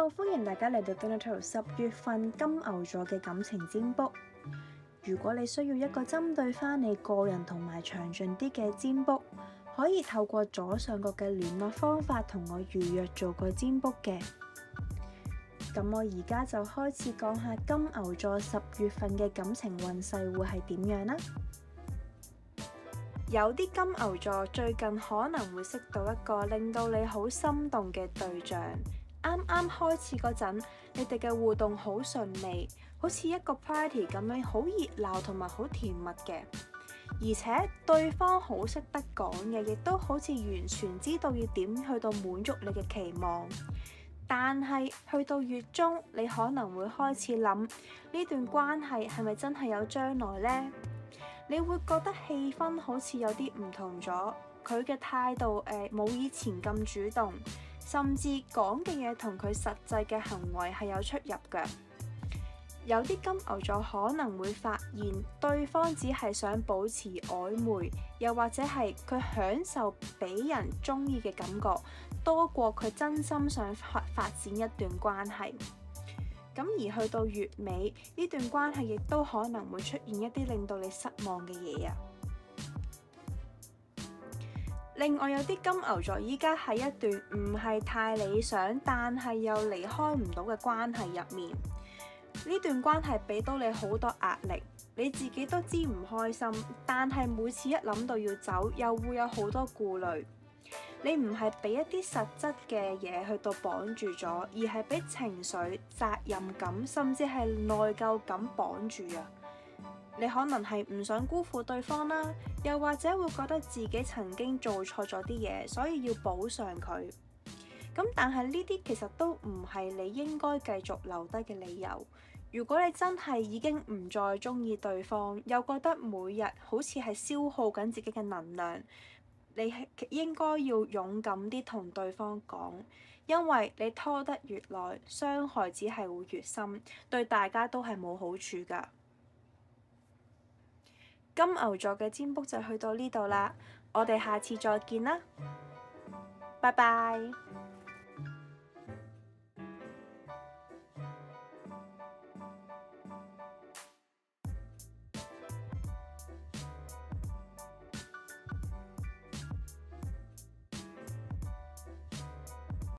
Hello，歡迎大家嚟到 Donato 10月份金牛座嘅感情占卜。如果你需要一個針對翻你個人同埋詳盡啲嘅占卜，可以透過左上角嘅聯絡方法同我預約做個占卜嘅。咁我而家就開始講下金牛座10月份嘅感情運勢會係點樣啦。有啲金牛座最近可能會識到一個令到你好心動嘅對象。啱啱開始嗰陣，你哋嘅互動好順利，好似一個 party 咁樣，好熱鬧同埋好甜蜜嘅。而且對方好識得講嘅，亦都好似完全知道要點去到滿足你嘅期望。但係去到月中，你可能會開始諗呢段關係係咪真係有將來呢？你會覺得氣氛好似有啲唔同咗，佢嘅態度冇以前咁主動，甚至講嘅嘢同佢實際嘅行為係有出入嘅。有啲金牛座可能會發現對方只係想保持曖昧，又或者係佢享受俾人中意嘅感覺，多過佢真心想發展一段關係。咁而去到月尾，呢段關係亦都可能會出現一啲令到你失望嘅嘢啊。另外有啲金牛座依家喺一段唔係太理想，但係又離開唔到嘅關係入面。呢段關係俾到你好多壓力，你自己都知唔開心，但係每次一諗到要走，又會有好多顧慮。你唔係俾一啲實質嘅嘢去到綁住咗，而係俾情緒、責任感，甚至係內疚感綁住啊！你可能係唔想辜負對方啦，又或者會覺得自己曾經做錯咗啲嘢，所以要補償佢。咁但係呢啲其實都唔係你應該繼續留低嘅理由。如果你真係已經唔再中意對方，又覺得每日好似係消耗緊自己嘅能量，你應該要勇敢啲同對方講，因為你拖得越耐，傷害只係會越深，對大家都係冇好處㗎。金牛座嘅占卜就去到呢度啦，我哋下次再見啦，拜拜。